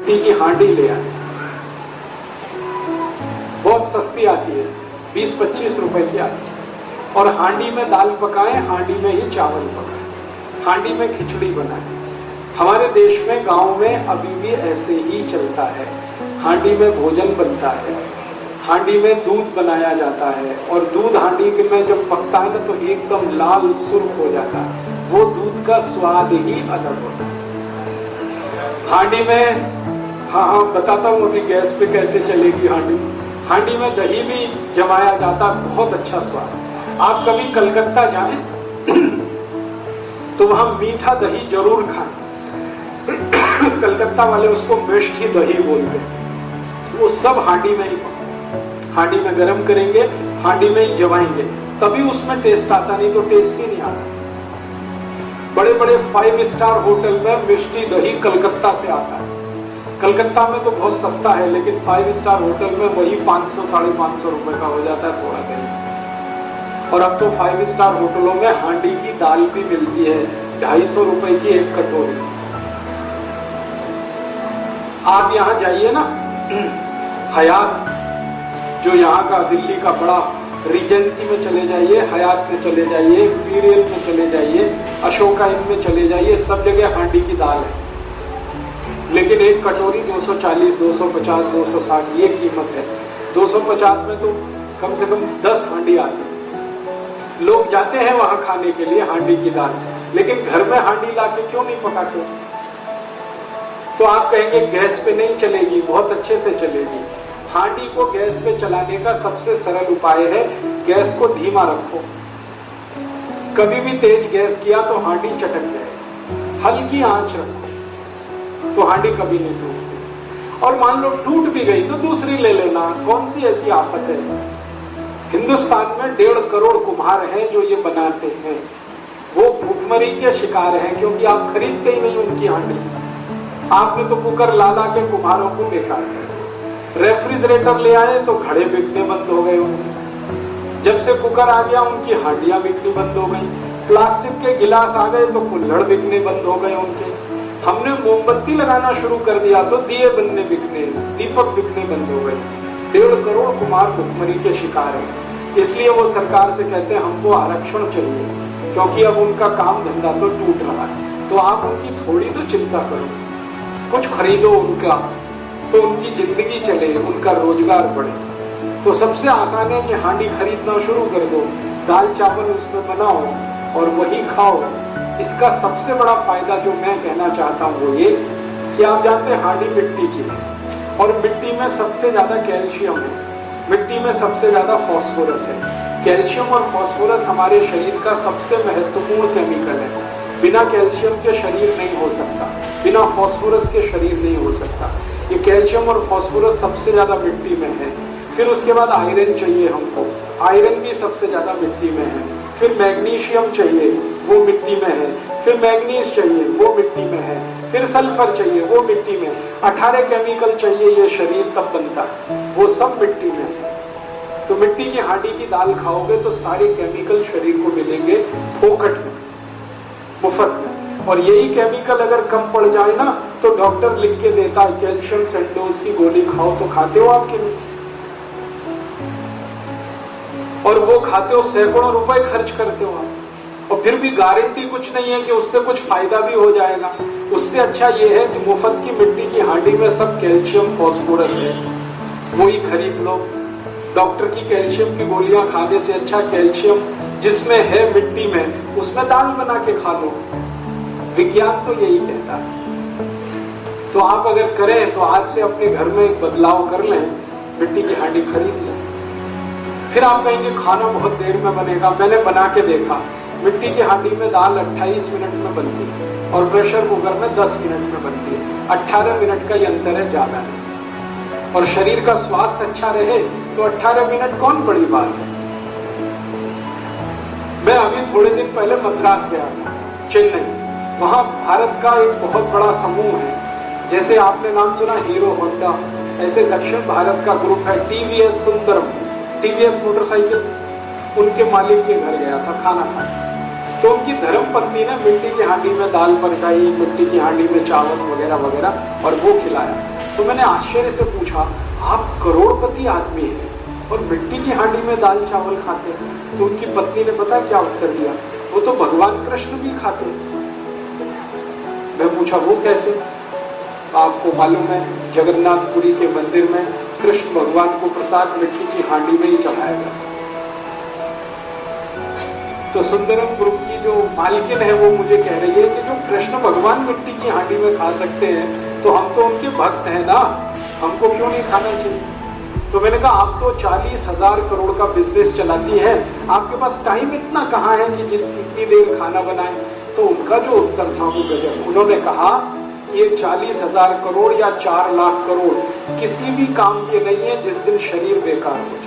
मिट्टी की हांडी ले आए, बहुत सस्ती आती है, 20-25 रुपए की आती है। और हांडी में दाल पकाएं, हांडी में ही चावल पकाएं, हांडी में खिचड़ी बनाएं। हमारे देश में गांव में अभी भी ऐसे ही चलता है, हांडी में भोजन बनता है, हांडी में दूध बनाया जाता है। और दूध हांडी में जब पकता है ना तो एकदम लाल सुर्ख हो जाता है, वो दूध का स्वाद ही अलग होता है। हांडी में हाँ बताता हूँ अभी गैस पे कैसे चलेगी हांडी। हांडी में दही भी जमाया जाता, बहुत अच्छा स्वाद। आप कभी कलकत्ता जाएं तो वहां मीठा दही जरूर खाएं। कलकत्ता वाले उसको मिष्टी दही बोलते हैं। वो सब हांडी में ही, हांडी में गरम करेंगे, हांडी में ही जमाएंगे, तभी उसमें टेस्ट आता, नहीं तो टेस्ट ही नहीं आता। बड़े बड़े 5 स्टार होटल में मिष्टी दही कलकत्ता से आता है। कलकत्ता में तो बहुत सस्ता है, लेकिन 5 स्टार होटल में वही 500-550 रुपए का हो जाता है थोड़ा दही। और अब तो 5 स्टार होटलों में हांडी की दाल भी मिलती है, 250 रुपए की एक कटोरी। आप यहाँ जाइए ना, हयात जो यहाँ का दिल्ली का बड़ा रीजेंसी में चले जाइए, हयात में चले जाइए, इंपीरियल में चले जाइए, अशोका इन में चले जाइए, सब जगह हांडी की दाल है। लेकिन एक कटोरी 240, 250, 260 ये कीमत है। 250 में तो कम से कम 10 हांडी आती है। लोग जाते हैं वहां खाने के लिए हांडी की दाल, लेकिन घर में हांडी लाके क्यों नहीं पकाते? तो आप कहेंगे गैस पे नहीं चलेगी, बहुत अच्छे से चलेगी। हांडी को गैस पे चलाने का सबसे सरल उपाय है, गैस को धीमा रखो। कभी भी तेज गैस किया तो हांडी चटक जाए। हल्की आंच रखो तो हांडी कभी नहीं टूटती। और मान लो टूट भी गई तो दूसरी ले लेना, कौन सी ऐसी आफत है। हिंदुस्तान में 1.5 करोड़ कुम्हार हैं जो ये बनाते हैं। वो भूखमरी के शिकार हैं, क्योंकि आप खरीदते ही नहीं उनकी हांडी। आपने तो कुकर ला ला के कुम्हारों को बेकार कर। रेफ्रिजरेटर ले आए तो घड़े बिकने बंद हो गए उनके। जब से कुकर आ गया उनकी हांडियां बिकनी बंद हो गई। प्लास्टिक के गिलास आ गए तो कुल्हड़ बिकने बंद हो गए उनके। हमने मोमबत्ती लगाना शुरू कर दिया तो दिए बनने बिकने, दीपक बिकने बंद हो गए। 1.5 करोड़ कुम्हार भुखमरी के शिकार हैं। इसलिए वो सरकार से कहते हैं हमको आरक्षण चाहिए, क्योंकि अब उनका काम धंधा तो टूट रहा है। तो आप उनकी थोड़ी तो चिंता करो, कुछ खरीदो उनका, तो उनकी जिंदगी चले, उनका रोजगार बढ़े। तो सबसे आसान है कि हांडी खरीदना शुरू कर दो, दाल चावल उसमें बनाओ और वही खाओ। इसका सबसे बड़ा फायदा जो मैं कहना चाहता हूँ वो ये कि आप जानते हैं हांडी मिट्टी की है और मिट्टी में सबसे ज्यादा कैल्शियम है, मिट्टी में सबसे ज्यादा फास्फोरस है। कैल्शियम और फास्फोरस हमारे शरीर का सबसे महत्वपूर्ण केमिकल है। बिना कैल्शियम के शरीर नहीं हो सकता, बिना फास्फोरस के शरीर नहीं हो सकता। ये कैल्शियम और फास्फोरस सबसे ज्यादा मिट्टी में है। फिर उसके बाद आयरन चाहिए हमको, आयरन भी सबसे ज्यादा मिट्टी में है। फिर मैग्नीशियम चाहिए, वो मिट्टी में है। फिर मैग्नीज चाहिए, वो मिट्टी में है। फिर सल्फर चाहिए, वो मिट्टी में। 18 केमिकल चाहिए ये शरीर तब बनता है, वो सब मिट्टी में है। तो मिट्टी की हांडी की दाल खाओगे तो सारे केमिकल शरीर को मिलेंगे फोकट में, मुफ्त में। और यही केमिकल अगर कम पड़ जाए ना तो डॉक्टर लिख के देता है कैल्शियम सेंडोज की गोली खाओ, तो खाते हो आपके लिए। और वो खाते हो, सैकड़ों रुपए खर्च करते हो आप, और फिर भी गारंटी कुछ नहीं है कि उससे कुछ फायदा भी हो जाएगा। उससे अच्छा ये है कि मुफ्त की मिट्टी की हांडी में सब कैल्शियम फास्फोरस है, वही खरीद लो। डॉक्टर की कैल्शियम की गोलियां खाने से अच्छा कैल्शियम जिसमें है मिट्टी में, उसमें दाल बना के खा लो। विज्ञान तो यही कहता है। तो आप अगर करें तो आज से अपने घर में एक बदलाव कर लें, मिट्टी की हांडी खरीद लें। फिर आप कहेंगे खाना बहुत देर में बनेगा। मैंने बना के देखा, मिट्टी की हांडी में दाल 28 मिनट में बनती है और प्रेशर कुकर में 10 मिनट में बनती है। 18 मिनट का ये अंतर है, ज्यादा नहीं। और शरीर का स्वास्थ्य अच्छा रहे तो 18 मिनट कौन बड़ी बात है। मैं अभी थोड़े दिन पहले मद्रास गया था, चेन्नई। वहां भारत का एक बहुत बड़ा समूह है, जैसे आपने नाम सुना हीरो होंडा, ऐसे दक्षिण भारत का ग्रुप है। टीवीएस सुंदरम, टीवीएस मोटरसाइकिल, उनके मालिक के घर गया था खाना खाने। तो उनकी धर्मपत्नी ने मिट्टी की हांडी में दाल पकाई, मिट्टी की हांडी में चावल वगैरह वगैरह, और वो खिलाया। तो मैंने आश्चर्य से पूछा, आप करोड़पति आदमी हैं और मिट्टी की हांडी में दाल चावल खाते हैं? तो उनकी पत्नी ने पता क्या उत्तर दिया, वो तो भगवान कृष्ण भी खाते हैं। मैं पूछा वो कैसे? आपको मालूम है जगन्नाथपुरी के मंदिर में कृष्ण भगवान को प्रसाद मिट्टी की हांडी में ही चढ़ाया गया। तो सुंदरम ग्रुप की जो मालकिन है वो मुझे कह रही है कि जो कृष्ण भगवान मिट्टी की हांडी में खा सकते हैं तो हम तो उनके भक्त हैं ना, हमको क्यों नहीं खाना चाहिए? तो मैंने कहा आप तो 40,000 करोड़ का बिजनेस चलाती है, आपके पास टाइम इतना कहाँ है कि इतनी देर खाना बनाए? तो उनका जो उत्तर था वो गजब। उन्होंने कहा ये 40,000 करोड़ या 4 लाख करोड़ किसी भी काम के नहीं है जिस दिन शरीर बेकार हो जाए।